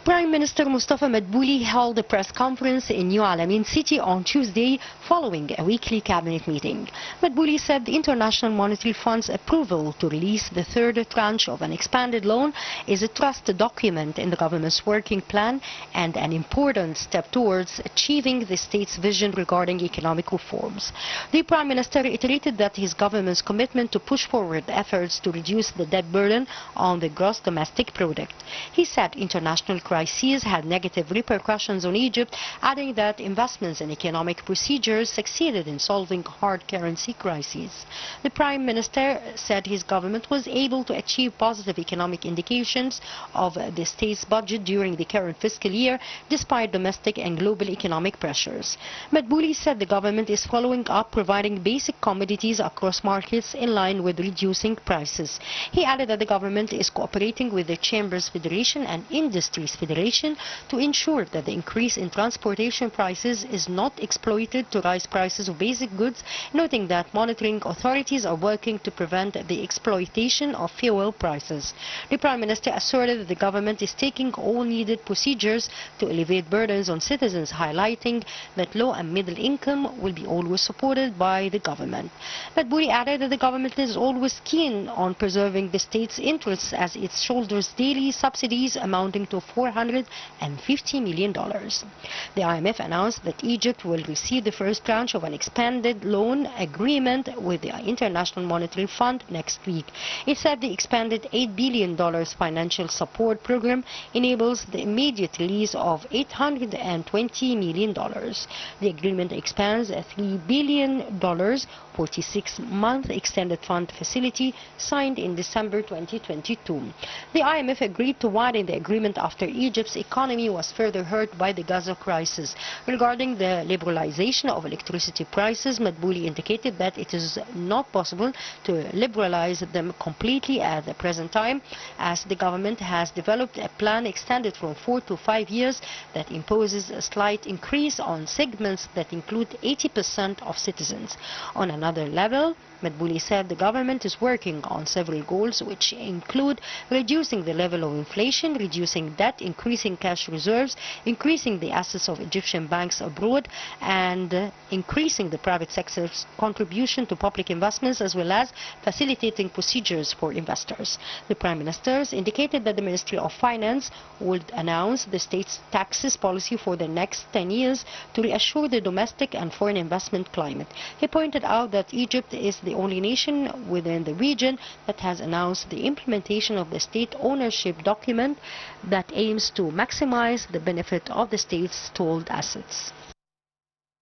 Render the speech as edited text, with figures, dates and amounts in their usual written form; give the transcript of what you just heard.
Prime Minister Mustafa Madbouly held a press conference in New Alamein City on Tuesday following a weekly cabinet meeting. Madbouly said the International Monetary Fund's approval to release the third tranche of an expanded loan is a trust document in the government's working plan and an important step towards achieving the state's vision regarding economic reforms. The Prime Minister reiterated that his government's commitment to push forward efforts to reduce the debt burden on the gross domestic product. He said international crises had negative repercussions on Egypt, adding that investments in economic procedures succeeded in solving hard currency crises. The Prime Minister said his government was able to achieve positive economic indications of the state's budget during the current fiscal year, despite domestic and global economic pressures. Madbouly said the government is following up providing basic commodities across markets in line with reducing prices. He added that the government is cooperating with the Chambers Federation and Industries Federation to ensure that the increase in transportation prices is not exploited to raise prices of basic goods, noting that monitoring authorities are working to prevent the exploitation of fuel prices. The Prime Minister asserted that the government is taking all needed procedures to alleviate burdens on citizens, highlighting that low and middle income will be always supported by the government. Madbouly added that the government is always keen on preserving the state's interests as it shoulders daily subsidies amounting to $450 million. The IMF announced that Egypt will receive the first tranche of an expanded loan agreement with the International Monetary Fund next week. It said the expanded $8 billion financial support program enables the immediate release of $820 million. The agreement expands a $3 billion 46-month extended fund facility signed in December 2022. The IMF agreed to widen the agreement after Egypt's economy was further hurt by the Gaza crisis. Regarding the liberalization of electricity prices, Madbouly indicated that it is not possible to liberalize them completely at the present time, as the government has developed a plan extended from 4 to 5 years that imposes a slight increase on segments that include 80% of citizens. On another level, Madbouly said the government is working on several goals, which include reducing the level of inflation, reducing debt, increasing cash reserves, increasing the assets of Egyptian banks abroad, and increasing the private sector's contribution to public investments, as well as facilitating procedures for investors. The Prime Minister indicated that the Ministry of Finance would announce the state's taxes policy for the next 10 years to reassure the domestic and foreign investment climate. He pointed out that Egypt is the only nation within the region that has announced the implementation of the state ownership document that aims to maximize the benefit of the state's stalled assets.